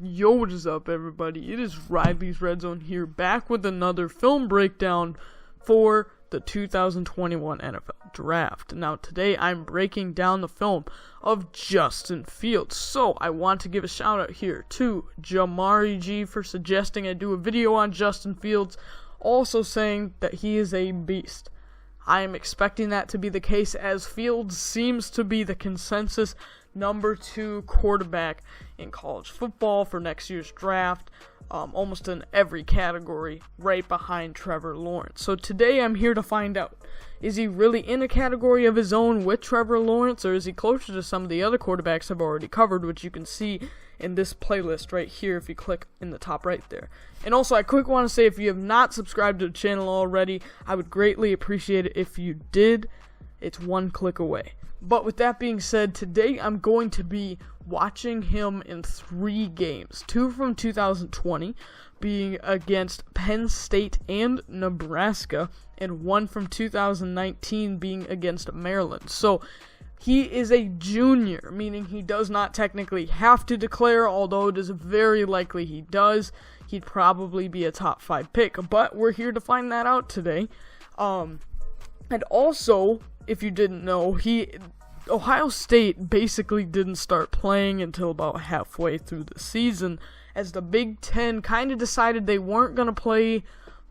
Yo, what is up, everybody? It is Riley's Redzone here, back with another film breakdown for the 2021 NFL Draft. Now, today I'm breaking down the film of Justin Fields. So, I want to give a shout out here to Jamari G for suggesting I do a video on Justin Fields, also saying that he is a beast. I am expecting that to be the case, as Fields seems to be the consensus number 2 quarterback in college football for next year's draft, almost in every category, right behind Trevor Lawrence. So today I'm here to find out, is he really in a category of his own with Trevor Lawrence, or is he closer to some of the other quarterbacks I've already covered, which you can see in this playlist right here if you click in the top right there. And also, I quick want to say, if you have not subscribed to the channel already, I would greatly appreciate it if you did. It's one click away. But with that being said, today I'm going to be watching him in 3 games. 2 from 2020, being against Penn State and Nebraska, and 1 from 2019 being against Maryland. So, he is a junior, meaning he does not technically have to declare, although it is very likely he does. He'd probably be a top 5 pick, but we're here to find that out today. And also, if you didn't know, Ohio State basically didn't start playing until about halfway through the season, as the Big Ten kind of decided they weren't going to play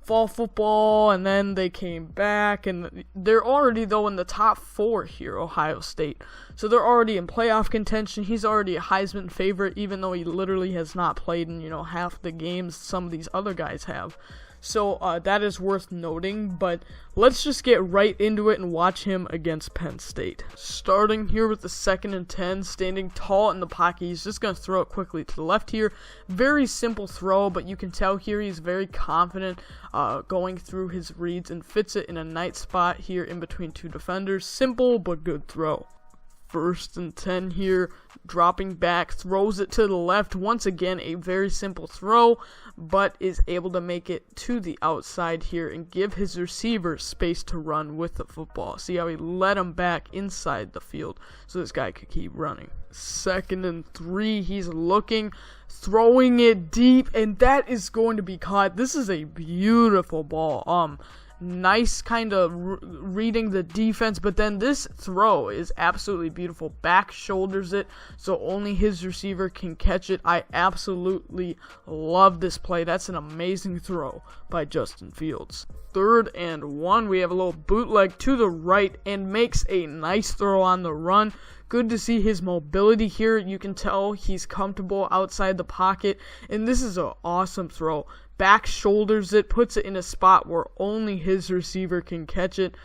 fall football, and then they came back, and they're already, though, in the top 4 here, Ohio State. So they're already in playoff contention. He's already a Heisman favorite, even though he literally has not played in, half the games some of these other guys have. So that is worth noting, but let's just get right into it and watch him against Penn State. Starting here with the 2nd and 10, standing tall in the pocket. He's just going to throw it quickly to the left here. Very simple throw, but you can tell here he's very confident going through his reads and fits it in a nice spot here in between 2 defenders. Simple but good throw. 1st and 10 here, dropping back, throws it to the left. Once again, a very simple throw, but is able to make it to the outside here and give his receiver space to run with the football. See how he led him back inside the field so this guy could keep running. 2nd and 3, he's looking, throwing it deep, and that is going to be caught. This is a beautiful ball. Nice kind of reading the defense, but then this throw is absolutely beautiful. Back shoulders it, so only his receiver can catch it. I absolutely love this play. That's an amazing throw by Justin Fields. 3rd and 1, we have a little bootleg to the right and makes a nice throw on the run. Good to see his mobility here. You can tell he's comfortable outside the pocket, and this is an awesome throw. Back shoulders it, puts it in a spot where only his receiver can catch it.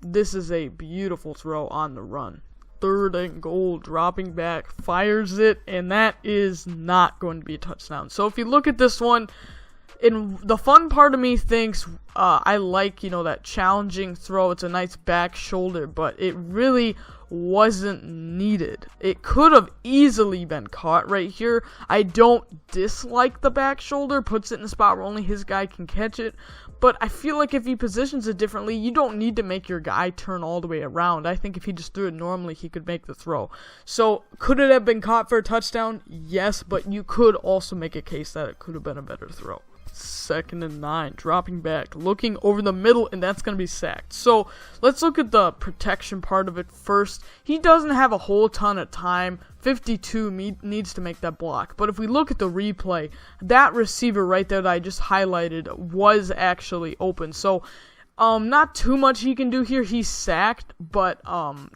This is a beautiful throw on the run. 3rd and goal, dropping back, fires it, and that is not going to be a touchdown. So if you look at this one, and the fun part of me thinks I like, that challenging throw. It's a nice back shoulder, but it really wasn't needed. It could have easily been caught right here. I don't dislike the back shoulder, puts it in a spot where only his guy can catch it, but I feel like if he positions it differently, you don't need to make your guy turn all the way around. I think if he just threw it normally, he could make the throw. So, could it have been caught for a touchdown? Yes, but you could also make a case that it could have been a better throw. 2nd and 9, dropping back, looking over the middle, and that's going to be sacked. So, let's look at the protection part of it first. He doesn't have a whole ton of time. 52 needs to make that block. But if we look at the replay, that receiver right there that I just highlighted was actually open. So, not too much he can do here. He's sacked, but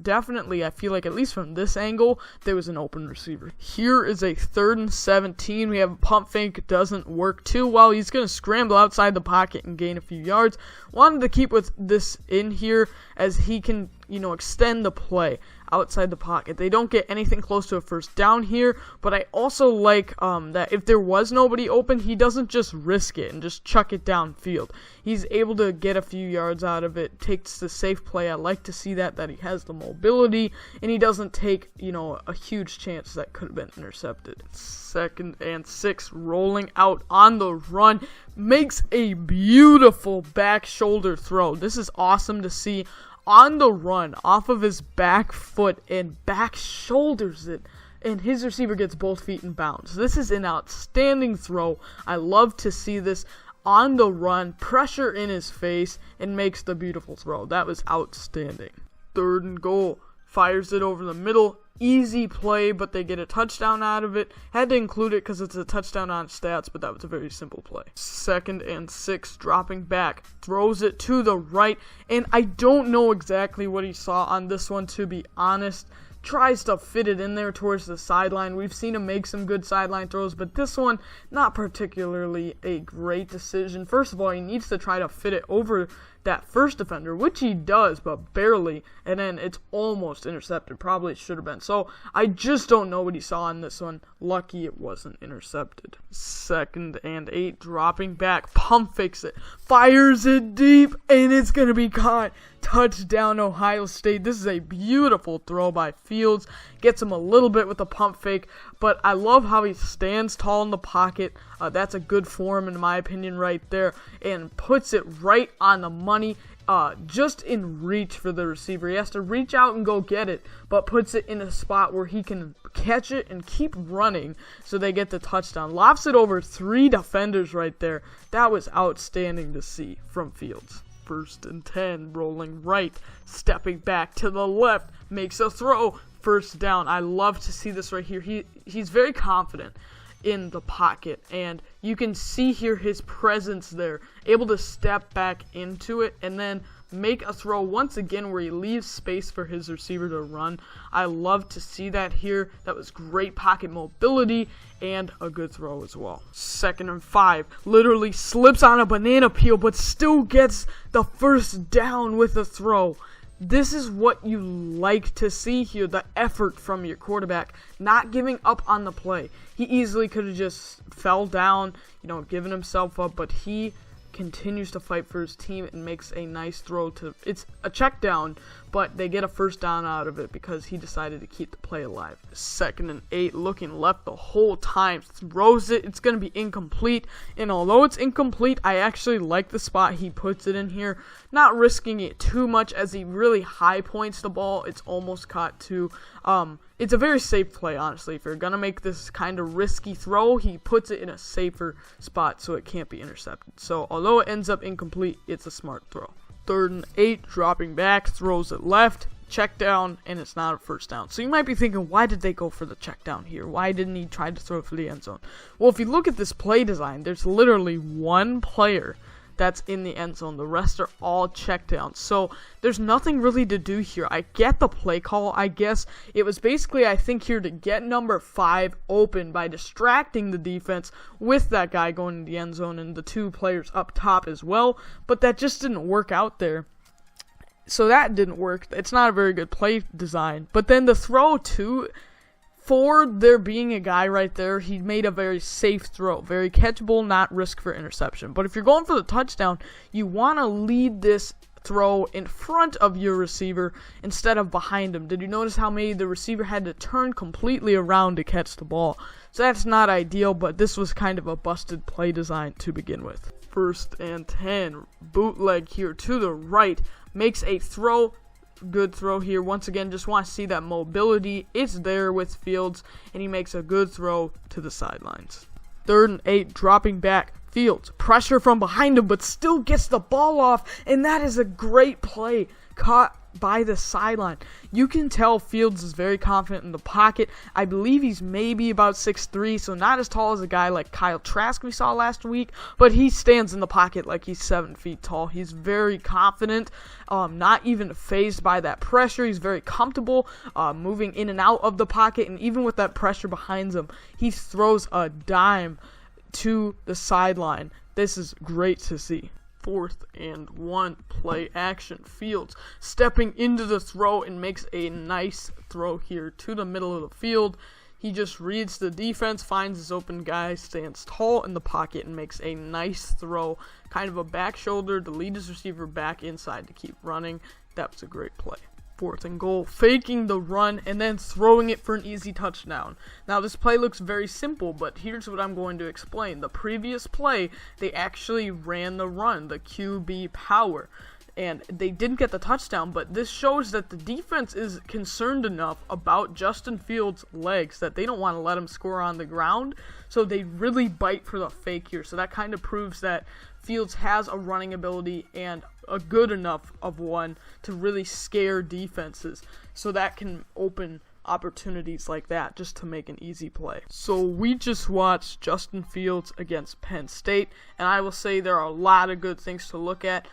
definitely I feel like, at least from this angle, there was an open receiver. Here is a 3rd and 17. We have a pump fake. Doesn't work too well. He's going to scramble outside the pocket and gain a few yards. Wanted to keep with this in here as he can, extend the play outside the pocket. They don't get anything close to a first down here, but I also like that if there was nobody open, he doesn't just risk it and just chuck it downfield. He's able to get a few yards out of it, takes the safe play. I like to see that he has the mobility, and he doesn't take, a huge chance that could have been intercepted. 2nd and 6, rolling out on the run, makes a beautiful back shoulder throw. This is awesome to see. On the run, off of his back foot, and back shoulders it and his receiver gets both feet in bounds. This is an outstanding throw. I love to see this on the run, pressure in his face, and makes the beautiful throw. That was outstanding. 3rd and goal. Fires it over the middle. Easy play, but they get a touchdown out of it. Had to include it because it's a touchdown on stats, but that was a very simple play. 2nd and 6, dropping back. Throws it to the right, and I don't know exactly what he saw on this one, to be honest. Tries to fit it in there towards the sideline. We've seen him make some good sideline throws, but this one, not particularly a great decision. First of all, he needs to try to fit it over that first defender, which he does, but barely, and then it's almost intercepted. Probably should have been. So I just don't know what he saw on this one. Lucky it wasn't intercepted. 2nd and 8, dropping back, pump fakes it, fires it deep, and it's going to be caught. Touchdown, Ohio State. This is a beautiful throw by Fields. Gets him a little bit with the pump fake, but I love how he stands tall in the pocket. That's a good form, in my opinion, right there, and puts it right on the money. Just in reach for the receiver. He has to reach out and go get it, but puts it in a spot where he can catch it and keep running, so they get the touchdown. Lofts it over 3 defenders right there. That was outstanding to see from Fields. 1st and 10, rolling right, stepping back to the left, makes a throw, 1st down. I love to see this right here. He's very confident in the pocket, and you can see here his presence there, able to step back into it and then make a throw once again where he leaves space for his receiver to run. I love to see that here. That was great pocket mobility and a good throw as well. 2nd and 5, literally slips on a banana peel but still gets the 1st down with a throw. This is what you like to see here, the effort from your quarterback, not giving up on the play. He easily could have just fell down, given himself up, but he continues to fight for his team and makes a nice throw to, it's a check down, but they get a 1st down out of it because he decided to keep the play alive. 2nd and 8, looking left the whole time, throws it, it's going to be incomplete, and although it's incomplete, I actually like the spot he puts it in here, not risking it too much as he really high points the ball. It's almost caught too. It's a very safe play, honestly. If you're going to make this kind of risky throw, he puts it in a safer spot so it can't be intercepted. So although it ends up incomplete, it's a smart throw. 3rd and 8, dropping back, throws it left, check down, and it's not a 1st down. So you might be thinking, why did they go for the check down here? Why didn't he try to throw it for the end zone? Well, if you look at this play design, there's literally one player that's in the end zone. The rest are all check downs. So there's nothing really to do here. I get the play call. I guess it was basically, I think, here to get number 5 open by distracting the defense with that guy going to the end zone and the 2 players up top as well. But that just didn't work out there. So that didn't work. It's not a very good play design. But then the throw too, for there being a guy right there, he made a very safe throw. Very catchable, not risk for interception. But if you're going for the touchdown, you want to lead this throw in front of your receiver instead of behind him. Did you notice how maybe the receiver had to turn completely around to catch the ball? So that's not ideal, but this was kind of a busted play design to begin with. 1st and 10, bootleg here to the right, makes a throw. Good throw here. Once again, just want to see that mobility. It's there with Fields, and he makes a good throw to the sidelines. 3rd and 8, dropping back. Fields, pressure from behind him, but still gets the ball off, and that is a great play. Caught by the sideline. You can tell Fields is very confident in the pocket. I believe he's maybe about 6'3", so not as tall as a guy like Kyle Trask we saw last week, but he stands in the pocket like he's 7 feet tall. He's very confident, not even fazed by that pressure. He's very comfortable moving in and out of the pocket, and even with that pressure behind him, he throws a dime to the sideline. This is great to see. 4th and 1, play action. Fields stepping into the throw and makes a nice throw here to the middle of the field. He just reads the defense, finds his open guy, stands tall in the pocket, and makes a nice throw. Kind of a back shoulder to lead his receiver back inside to keep running. That was a great play. 4th and goal, faking the run and then throwing it for an easy touchdown. Now this play looks very simple, but here's what I'm going to explain. The previous play, they actually ran the run, the QB power. and they didn't get the touchdown, but this shows that the defense is concerned enough about Justin Fields' legs that they don't want to let him score on the ground, so they really bite for the fake here. So that kind of proves that Fields has a running ability and a good enough of one to really scare defenses, so that can open opportunities like that just to make an easy play. So we just watched Justin Fields against Penn State, and I will say there are a lot of good things to look at.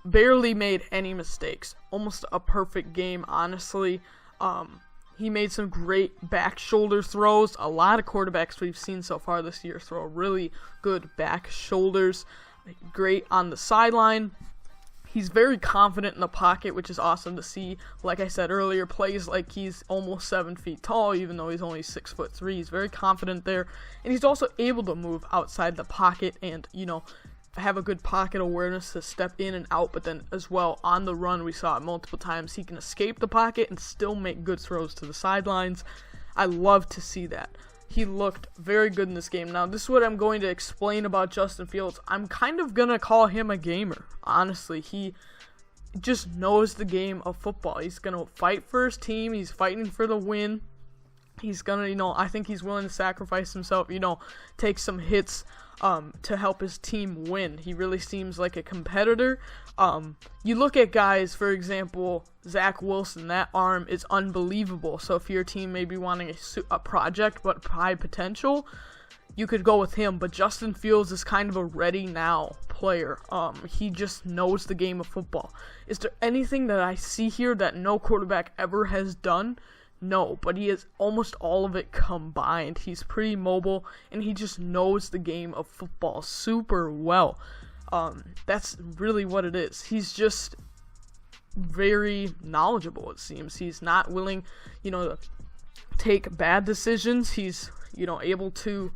Barely made any mistakes. Almost a perfect game, honestly. He made some great back shoulder throws. A lot of quarterbacks we've seen so far this year throw really good back shoulders. Great on the sideline. He's very confident in the pocket, which is awesome to see. Like I said earlier, plays like he's almost 7 feet tall, even though he's only 6'3". He's very confident there. And he's also able to move outside the pocket and, have a good pocket awareness to step in and out. But then as well, on the run, we saw it multiple times. He can escape the pocket and still make good throws to the sidelines. I love to see that. He looked very good in this game. Now, this is what I'm going to explain about Justin Fields. I'm kind of going to call him a gamer, honestly. He just knows the game of football. He's going to fight for his team. He's fighting for the win. He's going to, I think he's willing to sacrifice himself, take some hits to help his team win. He really seems like a competitor. You look at guys, for example, Zach Wilson, that arm is unbelievable. So if your team may be wanting a project but high potential, you could go with him. But Justin Fields is kind of a ready now player. He just knows the game of football. Is there anything that I see here that no quarterback ever has done? No, but he has almost all of it combined. He's pretty mobile, and he just knows the game of football super well. That's really what it is. He's just very knowledgeable, it seems. He's not willing, to take bad decisions. He's, able to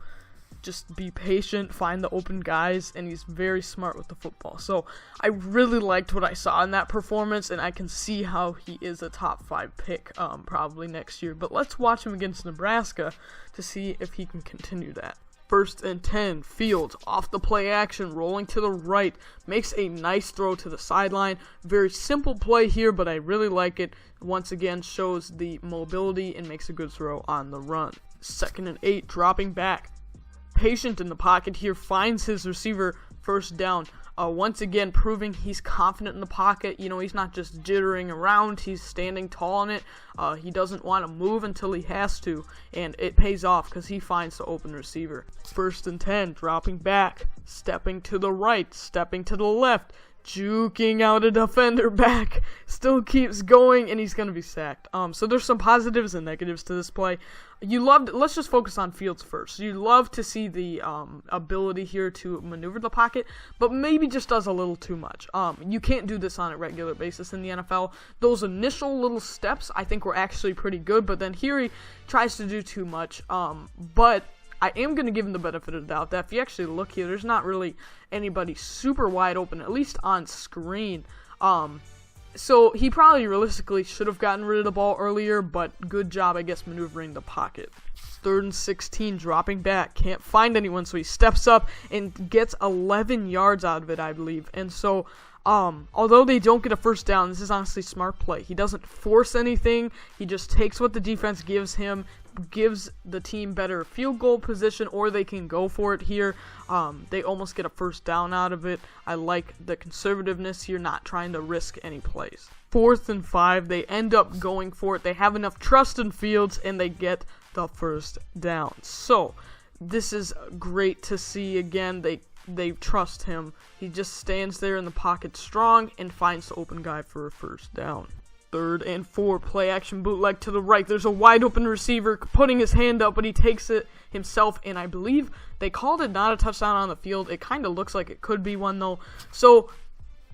just be patient, find the open guys, and he's very smart with the football. So I really liked what I saw in that performance, and I can see how he is a top 5 pick probably next year. But let's watch him against Nebraska to see if he can continue that. 1st and 10, Fields off the play action, rolling to the right, makes a nice throw to the sideline. Very simple play here, but I really like it. Once again, shows the mobility and makes a good throw on the run. 2nd and 8, dropping back. Patient in the pocket here, finds his receiver, 1st down. Once again, proving he's confident in the pocket. He's not just jittering around. He's standing tall in it. He doesn't want to move until he has to, and it pays off because he finds the open receiver. 1st and 10, dropping back, stepping to the right, stepping to the left, juking out a defender back, still keeps going, and he's going to be sacked. So there's some positives and negatives to this play. Let's just focus on Fields first. You love to see the ability here to maneuver the pocket, but maybe just does a little too much. You can't do this on a regular basis in the NFL. Those initial little steps, I think, were actually pretty good, but then here he tries to do too much. But I am going to give him the benefit of the doubt that if you actually look here, there's not really anybody super wide open, at least on screen. So he probably realistically should have gotten rid of the ball earlier, but good job, I guess, maneuvering the pocket. 3rd and 16, dropping back, can't find anyone, so he steps up and gets 11 yards out of it, I believe. And so, although they don't get a 1st down, this is honestly smart play. He doesn't force anything. He just takes what the defense gives him, gives the team better field goal position, or they can go for it here. They almost get a 1st down out of it. I like the conservativeness here, not trying to risk any plays. 4th and 5, they end up going for it. They have enough trust in Fields, and they get the 1st down. So this is great to see. Again, they trust him. He just stands there in the pocket strong and finds the open guy for a 1st down. 3rd and 4, play action bootleg to the right. There's a wide open receiver putting his hand up, but he takes it himself, and I believe they called it not a touchdown on the field. It kind of looks like it could be one, though. So,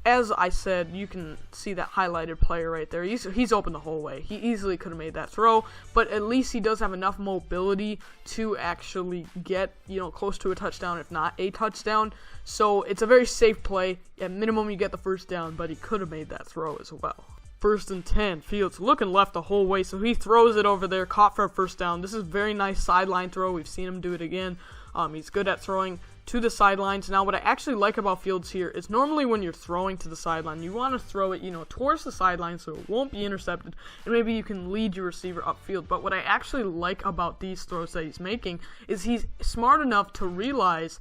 as I said, you can see that highlighted player right there. He's open the whole way. He easily could have made that throw, but at least he does have enough mobility to actually get, close to a touchdown, if not a touchdown. So, it's a very safe play. At minimum, you get the 1st down, but he could have made that throw as well. First and 10. Fields looking left the whole way, so he throws it over there, caught for a first down. This is a very nice sideline throw. We've seen him do it again. He's good at throwing to the sidelines. Now, what I actually like about Fields here is normally when you're throwing to the sideline, you want to throw it, towards the sideline so it won't be intercepted, and maybe you can lead your receiver upfield. But what I actually like about these throws that he's making is he's smart enough to realize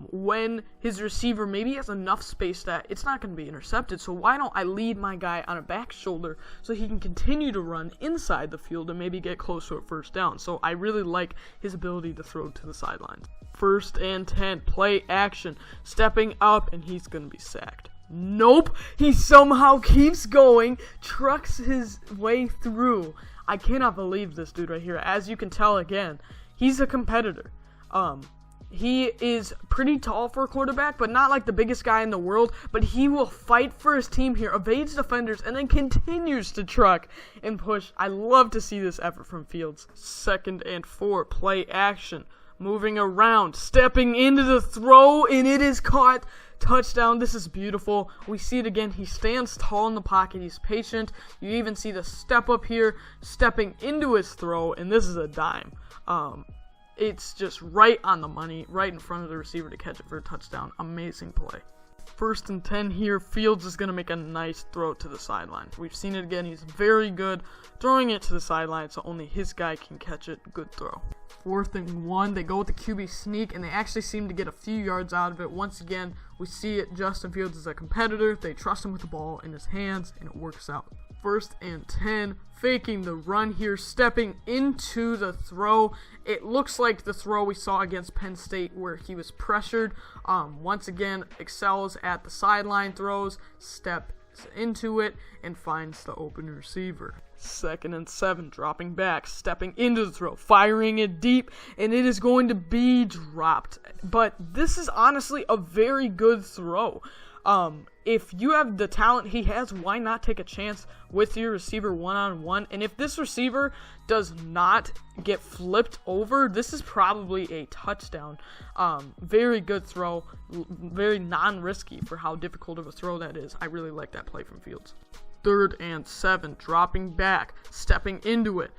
when his receiver maybe has enough space that it's not going to be intercepted. So why don't I lead my guy on a back shoulder so he can continue to run inside the field and maybe get close to a first down. So I really like his ability to throw to the sidelines. First and 10, play action, stepping up, and he's going to be sacked. Nope, he somehow keeps going, trucks his way through. I cannot believe this dude right here. As you can tell again, he's a competitor. He is pretty tall for a quarterback, but not like the biggest guy in the world. But he will fight for his team here, evades defenders, and then continues to truck and push. I love to see this effort from Fields. Second and 4, play action. Moving around, stepping into the throw, and it is caught. Touchdown. This is beautiful. We see it again. He stands tall in the pocket. He's patient. You even see the step up here, stepping into his throw, and this is a dime. It's just right on the money, right in front of the receiver to catch it for a touchdown. Amazing play. First and 10 here. Fields is going to make a nice throw to the sideline. We've seen it again. He's very good throwing it to the sideline, so only his guy can catch it. Good throw. 4th and 1. They go with the QB sneak, and they actually seem to get a few yards out of it. Once again, we see it. Justin Fields is a competitor. They trust him with the ball in his hands, and it works out. 1st and 10, faking the run here, stepping into the throw. It looks like the throw we saw against Penn State where he was pressured. Once again, excels at the sideline throws, steps into it, and finds the open receiver. 2nd and 7, dropping back, stepping into the throw, firing it deep, and it is going to be dropped. But this is honestly a very good throw. If you have the talent he has, why not take a chance with your receiver one-on-one? And if this receiver does not get flipped over, this is probably a touchdown. Very good throw, very non-risky for how difficult of a throw that is. I really like that play from Fields. 3rd and 7, dropping back, stepping into it.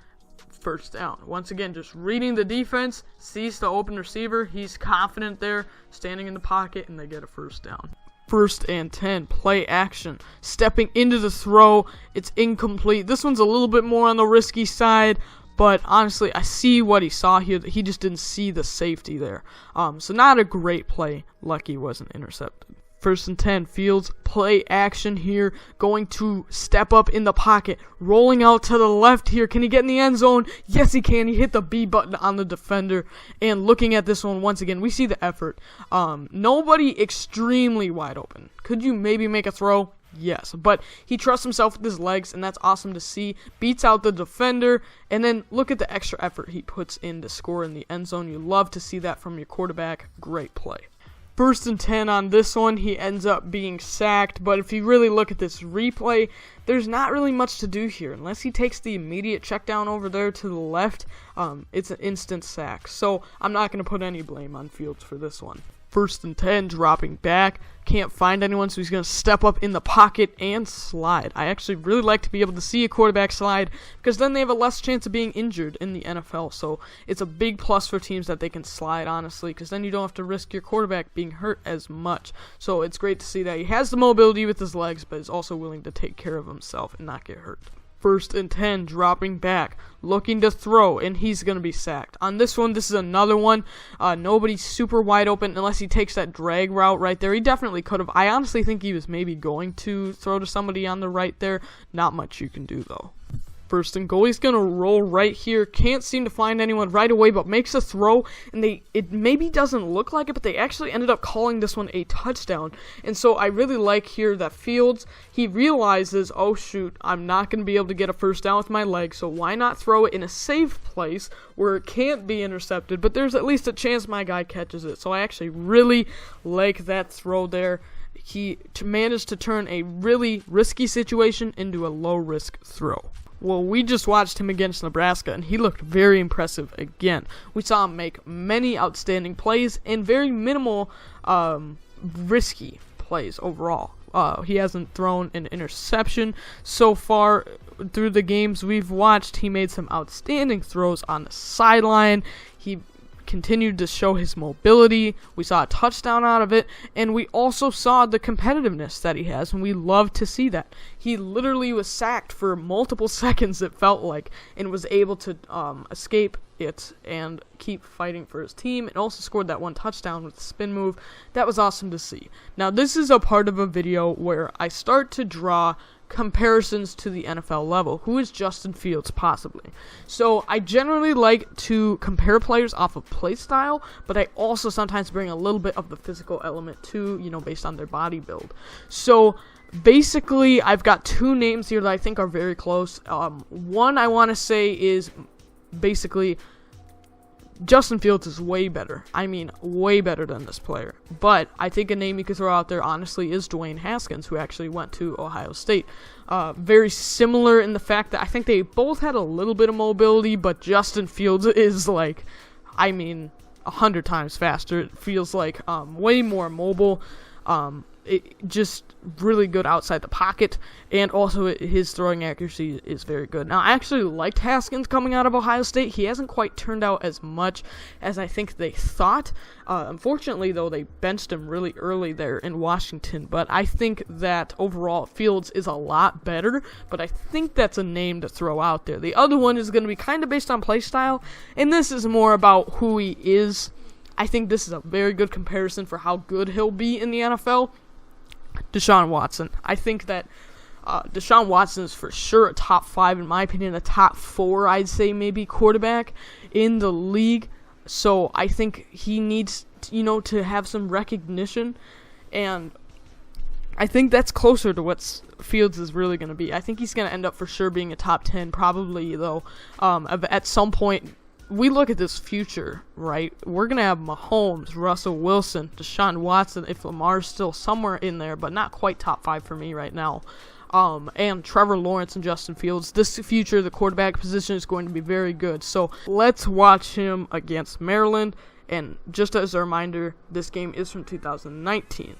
First down. Once again, just reading the defense, sees the open receiver. He's confident there, standing in the pocket, and they get a first down. 1st and 10, play action, stepping into the throw. It's incomplete. This one's a little bit more on the risky side, but honestly, I see what he saw here. He just didn't see the safety there. So not a great play. Lucky wasn't intercepted. 1st and 10, Fields, play action here, going to step up in the pocket, rolling out to the left here. Can he get in the end zone? Yes, he can. He hit the B button on the defender, and looking at this one, once again, we see the effort. Nobody extremely wide open. Could you maybe make a throw? Yes, but he trusts himself with his legs, and that's awesome to see. Beats out the defender, and then look at the extra effort he puts in to score in the end zone. You love to see that from your quarterback. Great play. 1st and 10 on this one, he ends up being sacked, but if you really look at this replay, there's not really much to do here. Unless he takes the immediate check down over there to the left, it's an instant sack. So I'm not going to put any blame on Fields for this one. 1st and 10, dropping back, can't find anyone, so he's going to step up in the pocket and slide. I actually really like to be able to see a quarterback slide, because then they have a less chance of being injured in the NFL, so it's a big plus for teams that they can slide, honestly, because then you don't have to risk your quarterback being hurt as much. So it's great to see that he has the mobility with his legs, but is also willing to take care of himself and not get hurt. 1st and 10, dropping back, looking to throw, and he's going to be sacked. On this one, this is another one. Nobody's super wide open unless he takes that drag route right there. He definitely could have. I honestly think he was maybe going to throw to somebody on the right there. Not much you can do, though. 1st and goal. He's going to roll right here. Can't seem to find anyone right away, but makes a throw. And it maybe doesn't look like it, but they actually ended up calling this one a touchdown. And so I really like here that Fields, he realizes, oh shoot, I'm not going to be able to get a first down with my leg, so why not throw it in a safe place where it can't be intercepted, but there's at least a chance my guy catches it. So I actually really like that throw there. He managed to turn a really risky situation into a low-risk throw. Well, we just watched him against Nebraska, and he looked very impressive again. We saw him make many outstanding plays and very minimal risky plays overall. He hasn't thrown an interception so far through the games we've watched. He made some outstanding throws on the sideline. He continued to show his mobility. We saw a touchdown out of it, and we also saw the competitiveness that he has, and we love to see that. He literally was sacked for multiple seconds, it felt like, and was able to escape it and keep fighting for his team, and also scored that one touchdown with the spin move. That was awesome to see. Now, this is a part of a video where I start to draw comparisons to the NFL level. Who is Justin Fields, possibly? So I generally like to compare players off of play style, but I also sometimes bring a little bit of the physical element too, based on their body build. So basically, I've got two names here that I think are very close. One I want to say is basically Justin Fields is way better. I mean, way better than this player. But I think a name you could throw out there, honestly, is Dwayne Haskins, who actually went to Ohio State. Very similar in the fact that I think they both had a little bit of mobility, but Justin Fields is 100 times faster. It feels like way more mobile. Just really good outside the pocket, and also his throwing accuracy is very good. Now, I actually liked Haskins coming out of Ohio State. He hasn't quite turned out as much as I think they thought. Unfortunately, though, they benched him really early there in Washington, but I think that overall Fields is a lot better, but I think that's a name to throw out there. The other one is going to be kind of based on play style, and this is more about who he is. I think this is a very good comparison for how good he'll be in the NFL. Deshaun Watson. I think that Deshaun Watson is for sure a top 5, in my opinion, a top 4, I'd say maybe, quarterback in the league. So I think he needs, to have some recognition, and I think that's closer to what Fields is really going to be. I think he's going to end up for sure being a top 10, probably, though, at some point. We look at this future, right? We're going to have Mahomes, Russell Wilson, Deshaun Watson, if Lamar's still somewhere in there, but not quite top 5 for me right now. And Trevor Lawrence and Justin Fields. This future, the quarterback position is going to be very good. So let's watch him against Maryland. And just as a reminder, this game is from 2019.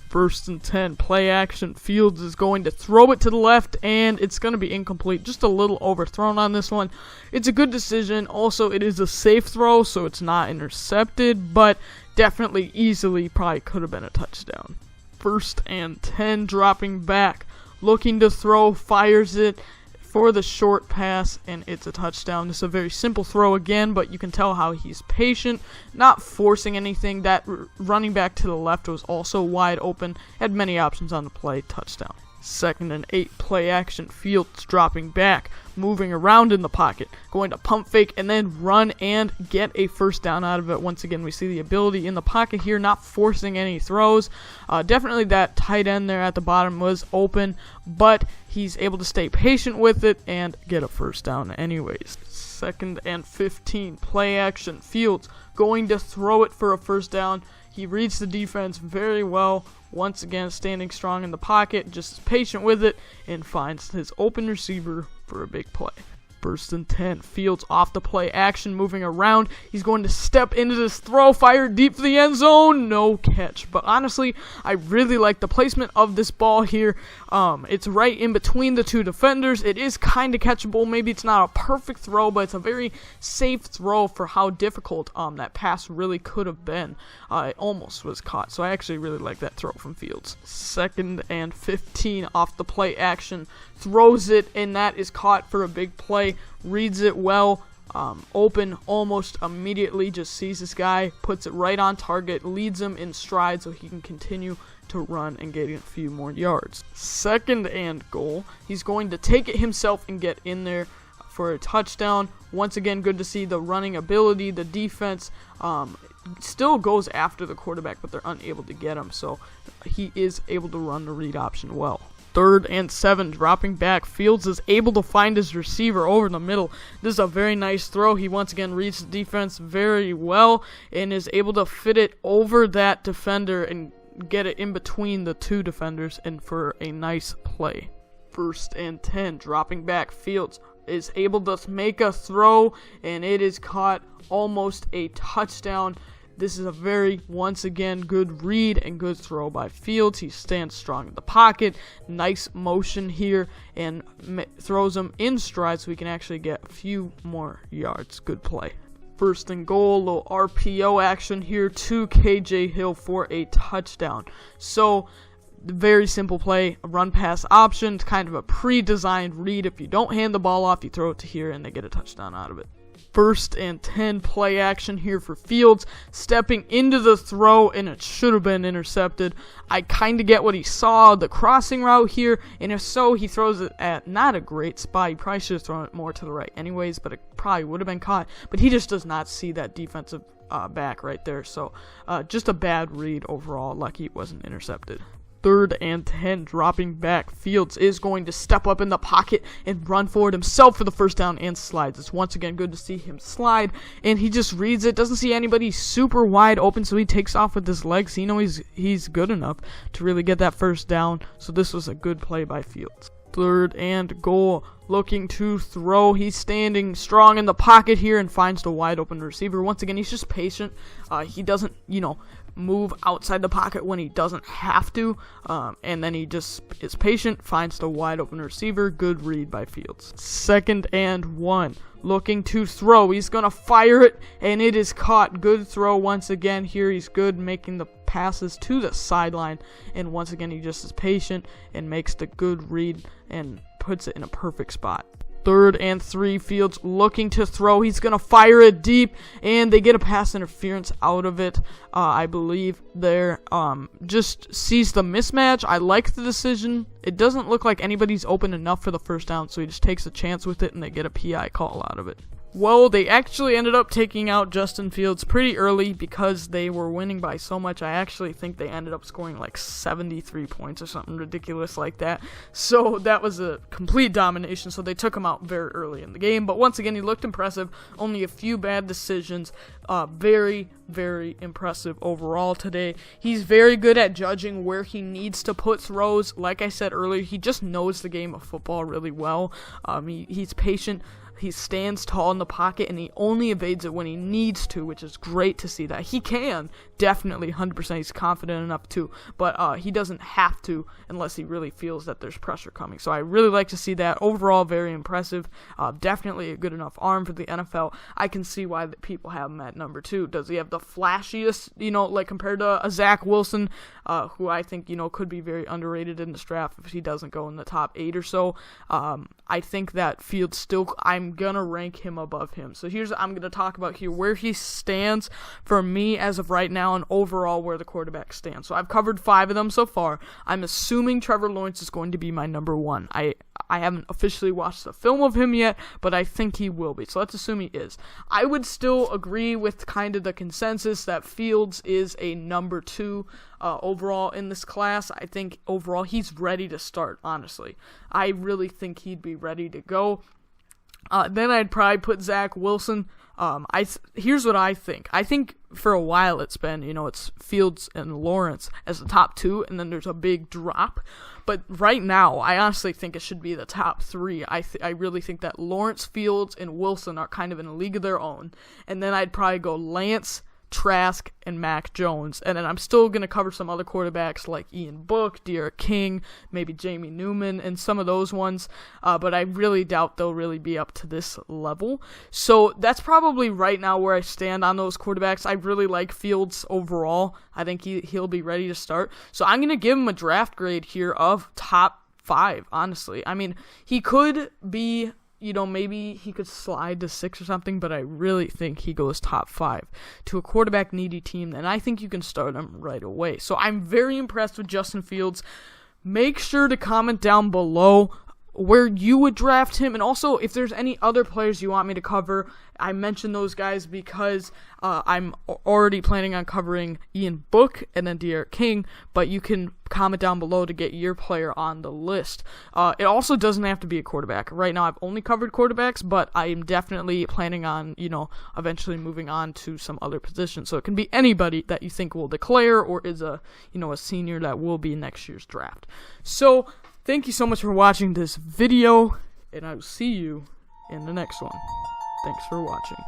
1st and 10, play action. Fields is going to throw it to the left, and it's going to be incomplete. Just a little overthrown on this one. It's a good decision. Also, it is a safe throw, so it's not intercepted, but definitely easily probably could have been a touchdown. 1st and 10, dropping back. Looking to throw, fires it for the short pass, and it's a touchdown. This is a very simple throw again, but you can tell how he's patient, not forcing anything. That running back to the left was also wide open, had many options on the play, touchdown. 2nd and 8, play action. Fields dropping back, moving around in the pocket, going to pump fake and then run and get a 1st down out of it. Once again, we see the ability in the pocket here, not forcing any throws. Definitely that tight end there at the bottom was open, but he's able to stay patient with it and get a 1st down anyways. 2nd and 15, play action. Fields going to throw it for a 1st down. He reads the defense very well. Once again, standing strong in the pocket, just patient with it, and finds his open receiver for a big play. 1st and 10, Fields off the play action, moving around. He's going to step into this throw, fire deep for the end zone, no catch. But honestly, I really like the placement of this ball here. It's right in between the two defenders. It is kind of catchable. Maybe it's not a perfect throw, but it's a very safe throw for how difficult that pass really could have been. It almost was caught, so I actually really like that throw from Fields. 2nd and 15, off the play action, throws it, and that is caught for a big play. Reads it well, open almost immediately, just sees this guy, puts it right on target, leads him in stride so he can continue to run and get a few more yards. 2nd and goal, he's going to take it himself and get in there for a touchdown. Once again, good to see the running ability. The defense still goes after the quarterback, but they're unable to get him, so he is able to run the read option well. 3rd and 7, dropping back. Fields is able to find his receiver over the middle. This is a very nice throw. He once again reads the defense very well and is able to fit it over that defender and get it in between the two defenders and for a nice play. 1st and 10, dropping back. Fields is able to make a throw, and it is caught, almost a touchdown. This is a very, once again, good read and good throw by Fields. He stands strong in the pocket. Nice motion here and throws him in stride so we can actually get a few more yards. Good play. First and goal, little RPO action here to KJ Hill for a touchdown. So, very simple play, a run pass option. It's kind of a pre-designed read. If you don't hand the ball off, you throw it to here and they get a touchdown out of it. First and 10 play action here for Fields, stepping into the throw, and it should have been intercepted. I kind of get what he saw, the crossing route here, and if so, he throws it at not a great spot. He probably should have thrown it more to the right anyways, but it probably would have been caught. But he just does not see that defensive back right there, so just a bad read overall. Lucky it wasn't intercepted. Third and 10, dropping back. Fields is going to step up in the pocket and run forward himself for the first down and slides. It's once again good to see him slide, and he just reads it. Doesn't see anybody super wide open, so he takes off with his legs. He knows he's good enough to really get that first down, so this was a good play by Fields. Third and goal, looking to throw. He's standing strong in the pocket here and finds the wide open receiver. Once again, he's just patient. He doesn't, move outside the pocket when he doesn't have to, and then he just is patient, finds the wide open receiver. Good read by Fields. Second and 1, looking to throw. He's gonna fire it, and it is caught. Good throw once again here. He's good making the passes to the sideline, and once again he just is patient and makes the good read and puts it in a perfect spot. Third and 3, Fields looking to throw. He's going to fire it deep, and they get a pass interference out of it, I believe. There, just sees the mismatch. I like the decision. It doesn't look like anybody's open enough for the first down, so he just takes a chance with it, and they get a PI call out of it. Well, they actually ended up taking out Justin Fields pretty early because they were winning by so much. I actually think they ended up scoring like 73 points or something ridiculous like that. So that was a complete domination. So they took him out very early in the game. But once again, he looked impressive. Only a few bad decisions. Very, very impressive overall today. He's very good at judging where he needs to put throws. Like I said earlier, he just knows the game of football really well. He's patient. He stands tall in the pocket, and he only evades it when he needs to, which is great to see that. He can, definitely, 100%, he's confident enough to, but he doesn't have to unless he really feels that there's pressure coming. So I really like to see that. Overall, very impressive. Definitely a good enough arm for the NFL. I can see why people have him at number 2. Does he have the flashiest, like compared to a Zach Wilson, who I think, could be very underrated in this draft if he doesn't go in the top 8 or so. I think that Fields still, I'm gonna rank him above him. So I'm gonna talk about here where he stands for me as of right now and overall where the quarterback stands. So I've covered 5 of them so far. I'm assuming Trevor Lawrence is going to be my number 1. I haven't officially watched the film of him yet, but I think he will be. So let's assume he is. I would still agree with kind of the consensus that Fields is a number 2 overall in this class. I think overall he's ready to start, honestly. I really think he'd be ready to go. Then I'd probably put Zach Wilson. Here's what I think. I think for a while it's been, it's Fields and Lawrence as the top 2, and then there's a big drop. But right now, I honestly think it should be the top 3. I really think that Lawrence, Fields, and Wilson are kind of in a league of their own. And then I'd probably go Lance, Trask, and Mac Jones. And then I'm still going to cover some other quarterbacks like Ian Book, Derek King, maybe Jamie Newman, and some of those ones. But I really doubt they'll really be up to this level. So that's probably right now where I stand on those quarterbacks. I really like Fields overall. I think he'll be ready to start. So I'm going to give him a draft grade here of top 5, honestly. I mean, he could be, maybe he could slide to 6 or something, but I really think he goes top 5 to a quarterback needy team, and I think you can start him right away. So I'm very impressed with Justin Fields. Make sure to comment down below where you would draft him, and also if there's any other players you want me to cover. I mentioned those guys because I'm already planning on covering Ian Book and then Derek King, but you can comment down below to get your player on the list. It also doesn't have to be a quarterback. Right now I've only covered quarterbacks, but I am definitely planning on, eventually moving on to some other positions. So it can be anybody that you think will declare or is a senior that will be in next year's draft. So thank you so much for watching this video, and I will see you in the next one. Thanks for watching.